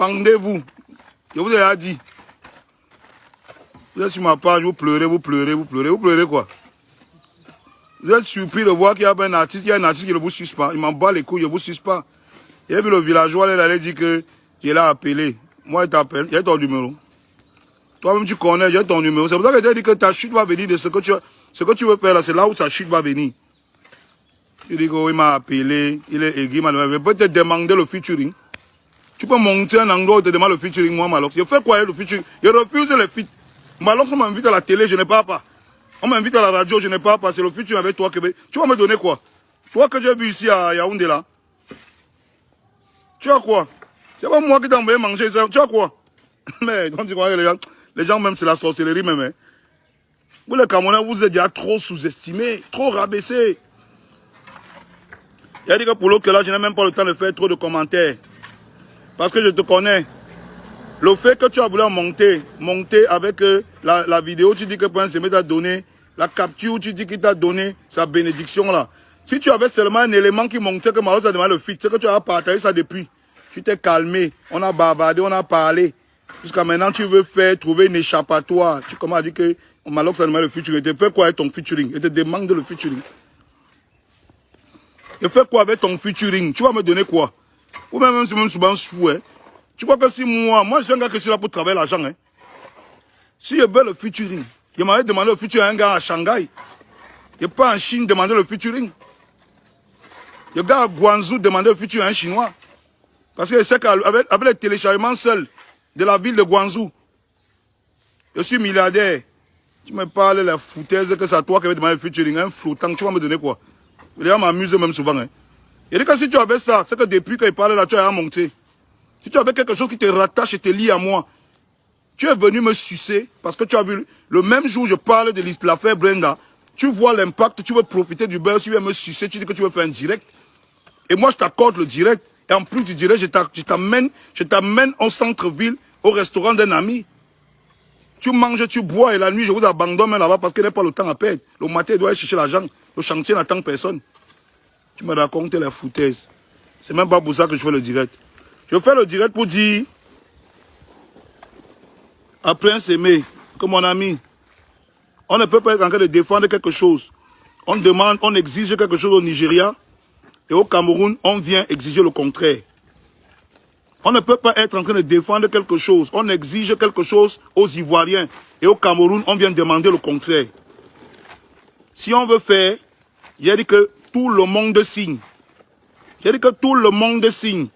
pendez-vous. Je vous ai dit. Vous êtes sur ma page, vous pleurez, vous pleurez, vous pleurez. Vous pleurez quoi? Vous êtes surpris de voir qu'il y a un artiste, il y a un artiste qui ne vous suce pas. Il m'en bat les couilles, je ne vous suce pas. Il a vu le villageois, il allait dire que je l'ai appelé. Moi, il t'appelle, il y a ton numéro. Toi-même, tu connais, j'ai ton numéro. C'est pour ça que tu dit que ta chute va venir de ce que tu veux faire là. C'est là où ta chute va venir. Tu dis qu'il m'a appelé, il est aiguë, il peut te demander le featuring. Tu peux monter un endroit où te demande le featuring, moi, Malox. Je fais quoi avec le featuring? Je refuse les feats. Malox, on m'invite à la télé, je n'ai pas. On m'invite à la radio, je n'ai pas. C'est le featuring avec toi. Tu vas me donner quoi? Toi que j'ai vu ici à Yaoundé là. Tu as quoi? C'est pas moi qui t'ai envoyé manger ça. Tu as quoi? Mais, donc tu crois que les gens même, c'est la sorcellerie même. Hein. Vous les Camerounais, vous êtes déjà trop sous-estimés, trop rabaissés. Il a dit que pour l'autre là, je n'ai même pas le temps de faire trop de commentaires. Parce que je te connais. Le fait que tu as voulu monter avec la vidéo, tu dis que Prince Aimé t'a donné, la capture, tu dis qu'il t'a donné sa bénédiction là. Si tu avais seulement un élément qui montait que Malox a demandé le feat, c'est que tu as partagé ça depuis. Tu t'es calmé, on a bavardé, on a parlé. Jusqu'à maintenant, tu veux trouver une échappatoire. Tu commences à dire que Malox a demandé le featuring. Tu fais quoi avec ton featuring? Il te demande le featuring. Tu fais quoi avec ton featuring? Tu vas me donner quoi? Ou même souvent fou, hein? Tu crois que si moi je suis un gars qui suis là pour travailler l'argent, hein? Si je veux le featuring, je m'avais demandé le featuring à un gars à Shanghai. Je pas en Chine demander le featuring. Le gars à Guangzhou demander le featuring à un Chinois. Parce que je sais qu'avec les téléchargements seuls de la ville de Guangzhou, je suis milliardaire. Tu me parles de la foutaise que c'est à toi qui vas demander le featuring, un flottant, tu vas me donner quoi? Les gens m'amusent même souvent. Hein. Et dit que si tu avais ça, c'est que depuis qu'il parle là, tu as monté. Si tu avais quelque chose qui te rattache et te lie à moi, tu es venu me sucer parce que tu as vu, le même jour où je parle de l'affaire Brenda, tu vois l'impact, tu veux profiter du beurre, tu viens me sucer, tu dis que tu veux faire un direct. Et moi, je t'accorde le direct. Et en plus du direct, je t'amène au centre-ville, au restaurant d'un ami. Tu manges, tu bois et la nuit, je vous abandonne là-bas parce qu'il n'y a pas le temps à perdre. Le matin, il doit aller chercher l'argent. Le chantier n'attend personne. Tu me racontes la foutaise. C'est même pas pour ça que je fais le direct. Je fais le direct pour dire à Prince Aimé que mon ami, on ne peut pas être en train de défendre quelque chose. On demande, on exige quelque chose au Nigeria et au Cameroun, on vient exiger le contraire. On ne peut pas être en train de défendre quelque chose. On exige quelque chose aux Ivoiriens et au Cameroun, on vient demander le contraire. Si on veut faire, j'ai dit que tout le monde signe. J'ai dit que tout le monde signe.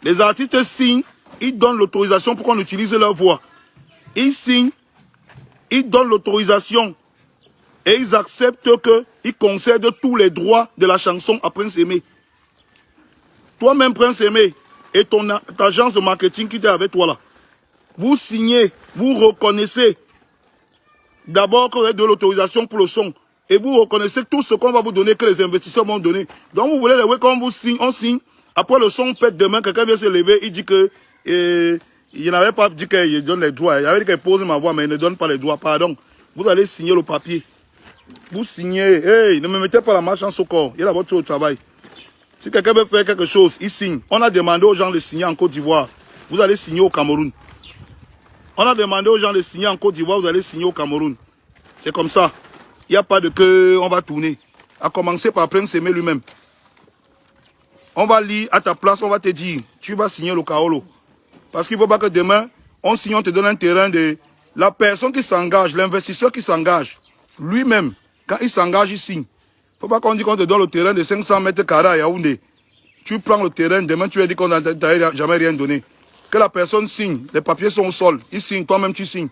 Les artistes signent, ils donnent l'autorisation pour qu'on utilise leur voix. Ils signent, ils donnent l'autorisation et ils acceptent qu'ils concèdent tous les droits de la chanson à Prince Aimé. Toi-même, Prince Aimé, et ton agence de marketing qui était avec toi là, vous signez, vous reconnaissez d'abord que vous avez de l'autorisation pour le son et vous reconnaissez tout ce qu'on va vous donner, que les investisseurs vont donner. Donc vous voulez, quand vous signe, on signe. Après le son pète demain, quelqu'un vient se lever, il dit que il n'avait pas dit qu'il donne les droits. Il avait dit qu'il pose ma voix, mais il ne donne pas les droits. Pardon. Vous allez signer le papier. Vous signez. Hey, ne me mettez pas la marche en socor. Il y a votre travail. Si quelqu'un veut faire quelque chose, il signe. On a demandé aux gens de signer en Côte d'Ivoire. Vous allez signer au Cameroun. On a demandé aux gens de signer en Côte d'Ivoire. Vous allez signer au Cameroun. C'est comme ça. Il n'y a pas de que on va tourner. À commencer par Prince Aimé lui-même. On va lire à ta place, on va te dire, tu vas signer le Kaolo. Parce qu'il ne faut pas que demain, on signe, on te donne un terrain de... La personne qui s'engage, l'investisseur qui s'engage, lui-même, quand il s'engage, il signe. Il ne faut pas qu'on dise qu'on te donne le terrain de 500 mètres carrés à Yaoundé. Tu prends le terrain, demain tu as dit qu'on n'a jamais rien donné. Que la personne signe, les papiers sont au sol, il signe, toi-même tu signes.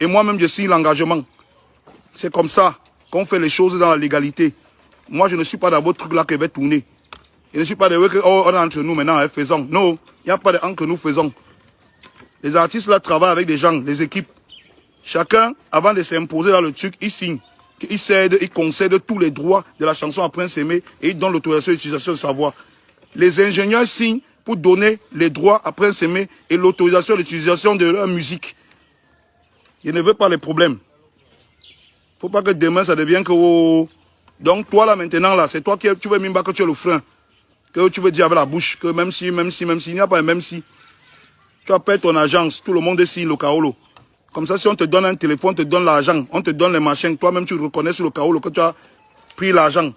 Et moi-même je signe l'engagement. C'est comme ça qu'on fait les choses dans la légalité. Moi je ne suis pas dans votre truc là qui va tourner. Je ne suis pas de oh, on est entre nous maintenant, faisons. Non, il n'y a pas de que nous faisons. Les artistes là travaillent avec des gens, des équipes. Chacun, avant de s'imposer dans le truc, il signe. Il cède, il concède tous les droits de la chanson à Prince Aimé et il donne l'autorisation d'utilisation de sa voix. Les ingénieurs signent pour donner les droits à Prince Aimé et l'autorisation d'utilisation de leur musique. Je ne veux pas les problèmes. Il ne faut pas que demain ça devienne que... Oh. Donc toi là maintenant, là, c'est toi qui tu veux même pas que tu es le frein. Que tu veux dire avec la bouche, que même si, il n'y a pas un même si. Tu appelles ton agence, tout le monde signe le Kaolo. Comme ça, si on te donne un téléphone, on te donne l'argent, on te donne les machins, toi-même tu reconnais sur le Kaolo que tu as pris l'argent.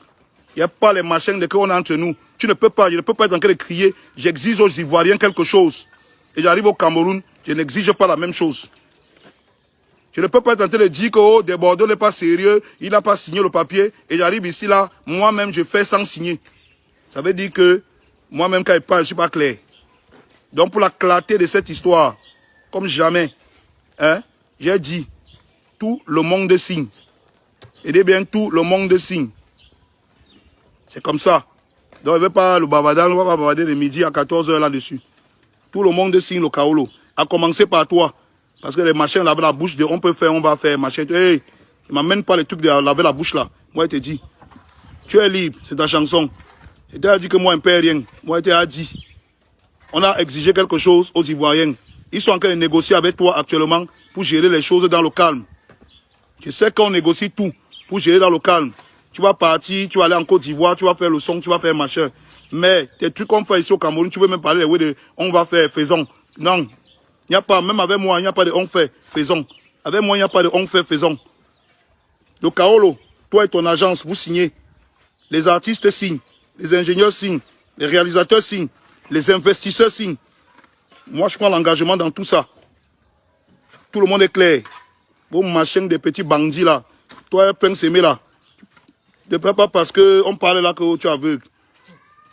Il n'y a pas les machins de qu'on a entre nous. Tu ne peux pas, je ne peux pas être en train de crier, j'exige aux Ivoiriens quelque chose. Et j'arrive au Cameroun, je n'exige pas la même chose. Je ne peux pas être en train de dire que oh, Desbordeaux n'est pas sérieux, il n'a pas signé le papier, et j'arrive ici là, moi-même je fais sans signer. Ça veut dire que moi-même quand je parle, je ne suis pas clair. Donc pour la clarté de cette histoire, comme jamais, hein, j'ai dit, tout le monde signe. Et bien tout le monde signe. C'est comme ça. Donc, je ne veux pas le bavardage, on ne va pas bavarder de midi à 14 h là-dessus. Tout le monde signe le Kaolo. À commencer par toi. Parce que les machins laver la bouche, on peut faire, on va faire, machin. Hey, ne m'amène pas les trucs de laver la bouche là. Moi, je te dis, tu es libre, c'est ta chanson. Et tu as dit que moi, je ne paie rien. Moi, je t'ai dit, on a exigé quelque chose aux Ivoiriens. Ils sont en train de négocier avec toi actuellement pour gérer les choses dans le calme. Je sais qu'on négocie tout pour gérer dans le calme. Tu vas partir, tu vas aller en Côte d'Ivoire, tu vas faire le son, tu vas faire machin. Mais tes trucs qu'on fait ici au Cameroun, tu veux même parler de on va faire, faisons. Non. Il n'y a pas, même avec moi, il n'y a pas de on fait, faisons. Avec moi, il n'y a pas de on fait, faisons. Le Kaolo, toi et ton agence, vous signez. Les artistes signent, les ingénieurs signent, les réalisateurs signent, les investisseurs signent. Moi, je prends l'engagement dans tout ça. Tout le monde est clair. Vos machins des petits bandits là, toi, plein semé là. Ne pas parce qu'on parle là que tu es aveugle.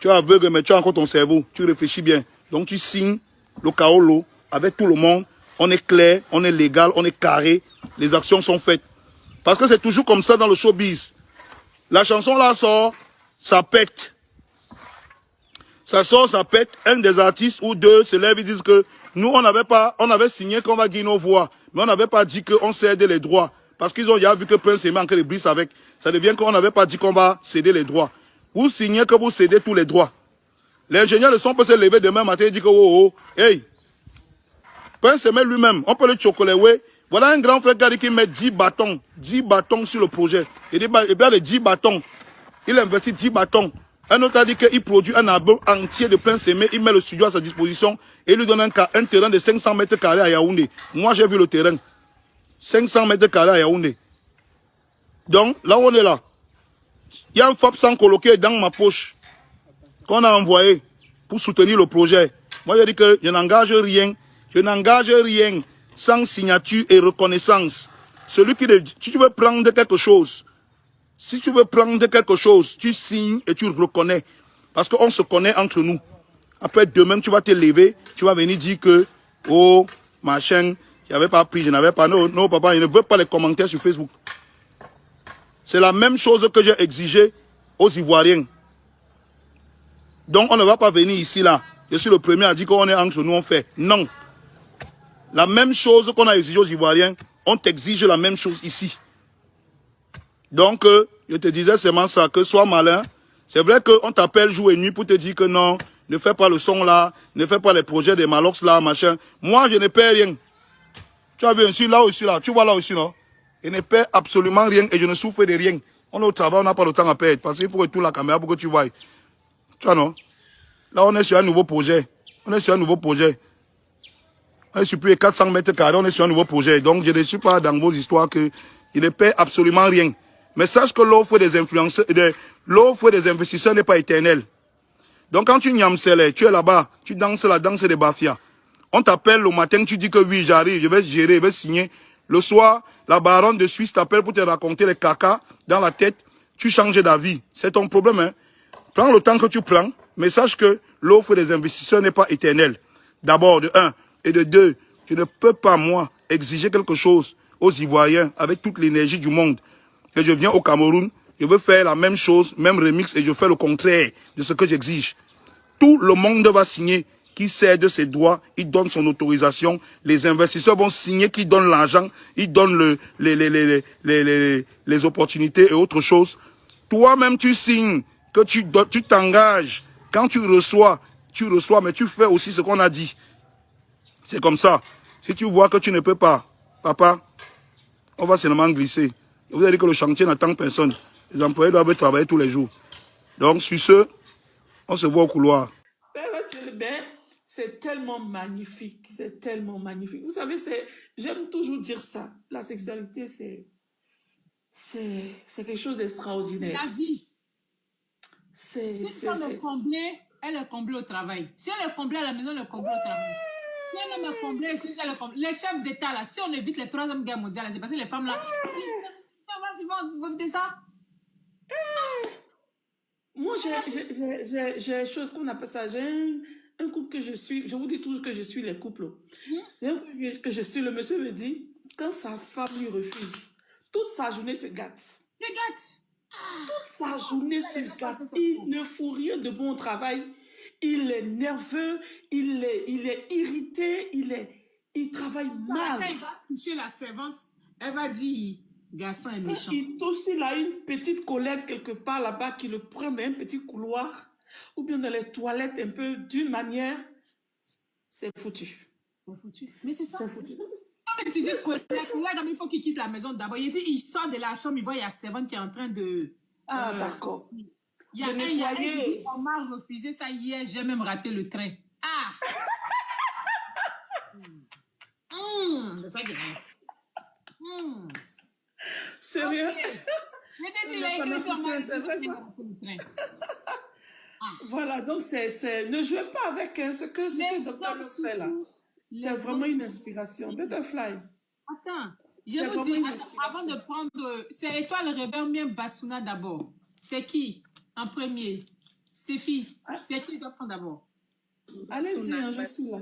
Tu es aveugle, mais tu as encore ton cerveau. Tu réfléchis bien. Donc tu signes le Kaolo avec tout le monde. On est clair, on est légal, on est carré. Les actions sont faites. Parce que c'est toujours comme ça dans le showbiz. La chanson là sort, ça pète. Ça sort, ça pète. Un des artistes ou deux se lèvent et disent que nous, on avait signé qu'on va dire nos voix. Mais on n'avait pas dit qu'on cède les droits. Parce qu'ils ont déjà vu que Prince Aimé en train de briser avec. Ça devient qu'on n'avait pas dit qu'on va céder les droits. Vous signez que vous cédez tous les droits. L'ingénieur de son peut se lever demain matin et dire que oh, hey, Prince Aimé lui-même, on peut le chocolat, ouais. Voilà un grand frère qui met 10 bâtons sur le projet. Et bien les 10 bâtons, il investit 10 bâtons. Un autre a dit qu'il produit un album entier de Prince Aimé, il met le studio à sa disposition et il lui donne un terrain de 500 mètres carrés à Yaoundé. Moi j'ai vu le terrain. 500 mètres carrés à Yaoundé. Donc, là où on est là, il y a un FAP sans coloqué dans ma poche qu'on a envoyé pour soutenir le projet. Moi, je dis que je n'engage rien sans signature et reconnaissance. Celui qui dit, si tu veux prendre quelque chose, tu signes et tu reconnais. Parce qu'on se connaît entre nous. Après, demain, tu vas te lever, tu vas venir dire que, oh, machin, je n'avais pas pris, je n'avais pas. Non, non, papa, je ne veux pas les commentaires sur Facebook. C'est la même chose que j'ai exigé aux Ivoiriens. Donc, on ne va pas venir ici, là. Je suis le premier à dire qu'on est entre nous, on fait. Non. La même chose qu'on a exigé aux Ivoiriens, on t'exige la même chose ici. Donc, je te disais seulement ça, que sois malin. C'est vrai qu'on t'appelle jour et nuit pour te dire que non, ne fais pas le son là, ne fais pas les projets des Malox là, machin. Moi, je ne paie rien. Tu as vu ici, là aussi, là. Tu vois là aussi, non? Je ne paie absolument rien et je ne souffre de rien. On est au travail, on n'a pas le temps à perdre. Parce qu'il faut retourner la caméra pour que tu vois. Tu vois, non? Là, on est sur un nouveau projet. On est sur plus de 400 mètres carrés, on est sur un nouveau projet. Donc, je ne suis pas dans vos histoires que je ne paie absolument rien. Mais sache que l'offre des influenceurs, l'offre des investisseurs n'est pas éternelle. Donc, quand tu nyamselles, tu es là-bas, tu danses la danse des Bafia. On t'appelle le matin, tu dis que oui, j'arrive, je vais gérer, je vais signer. Le soir, la baronne de Suisse t'appelle pour te raconter les caca dans la tête. Tu changes d'avis. C'est ton problème, hein. Prends le temps que tu prends, mais sache que l'offre des investisseurs n'est pas éternelle. D'abord, de 1. Et de 2, je ne peux pas, moi, exiger quelque chose aux Ivoiriens avec toute l'énergie du monde. Et je viens au Cameroun, je veux faire la même chose, même remix, et je fais le contraire de ce que j'exige. Tout le monde va signer qui cède ses droits, il donne son autorisation. Les investisseurs vont signer, qui donnent l'argent, ils donnent les opportunités et autre chose. Toi-même, tu signes, que tu t'engages. Quand tu reçois, mais tu fais aussi ce qu'on a dit. C'est comme ça. Si tu vois que tu ne peux pas, papa, on va seulement glisser. Vous avez dit que le chantier n'attend personne. Les employés doivent travailler tous les jours. Donc, sur ce, on se voit au couloir. Père, vas-tu le bain? c'est tellement magnifique, c'est tellement magnifique. Vous savez, j'aime toujours dire ça. La sexualité, c'est quelque chose d'extraordinaire. La vie. Si on est comblé, elle est comblée au travail. Si elle est comblée à la maison, elle est comblée au travail. Si elle est comblée, si elle est comblée. Les chefs d'État, là, si on évite les 3e guerres mondiales, c'est parce que les femmes, là, ils vont éviter ça. Moi, j'ai chose qu'on appelle ça. J'ai un couple que je suis. Je vous dis toujours que je suis les couples. Que je suis. Le monsieur me dit, quand sa femme lui refuse, toute sa journée se gâte. Se gâte. Toute sa journée se gâte. Il ne fout rien de bon au travail. Il est nerveux. Il est irrité. Il travaille mal. Quand il va toucher la servante, elle va dire, garçon est méchant. Il aussi là une petite collègue quelque part là-bas qui le prend dans un petit couloir ou bien dans les toilettes un peu d'une manière, c'est foutu. C'est foutu. Mais c'est ça. C'est foutu. Quand tu dis collègue, il faut qu'il quitte la maison d'abord. Il dit, il sort de la chambre, il voit il y a servante qui est en train de... Ah, d'accord. Il y a un, on m'a refusé ça hier, j'ai même raté le train. Ah! C'est ça qui est. Sérieux? Il a écrit sur moi, c'est raté le train. Voilà, donc ne jouez pas avec ce que le docteur nous fait là. C'est vraiment une inspiration. Butterfly. Attends, je vous dis, avant de prendre, c'est Étoile Réverbien Bassouna d'abord. C'est qui en premier? Stéphie, c'est qui doit prendre d'abord? Allez-y, je suis là.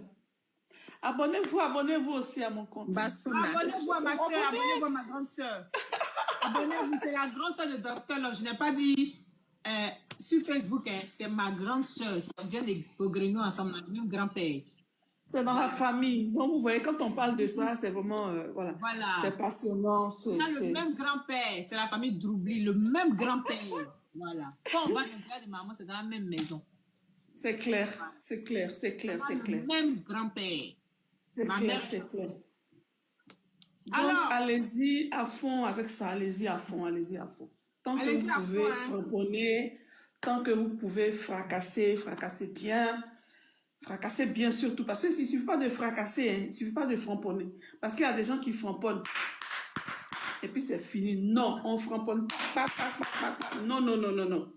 Abonnez-vous aussi à mon compte. Abonnez-vous à ma soeur, abonnez-vous à ma grande soeur. Abonnez-vous, c'est la grande soeur de Docteur Love. Je n'ai pas dit sur Facebook, hein, c'est ma grande soeur. On vient des Beaugrenoux ensemble, on a le même grand-père. C'est dans la famille. Donc, vous voyez, quand on parle de ça, c'est vraiment, voilà. C'est passionnant. On a le même grand-père. C'est la famille Droubli, le même grand-père. Voilà. Quand on va dans le village de maman, c'est dans la même maison. C'est clair, c'est clair, c'est clair, c'est clair. Le même grand-père. C'est clair, c'est clair. Donc, alors, allez-y à fond avec ça. Allez-y à fond, allez-y à fond. Tant que vous pouvez framponner, tant que vous pouvez fracasser bien. Fracasser bien surtout, parce qu'il ne suffit pas de fracasser, hein, il ne suffit pas de framponner. Parce qu'il y a des gens qui framponnent. Et puis c'est fini. Non, on framponne pas. Non, non, non, non, non.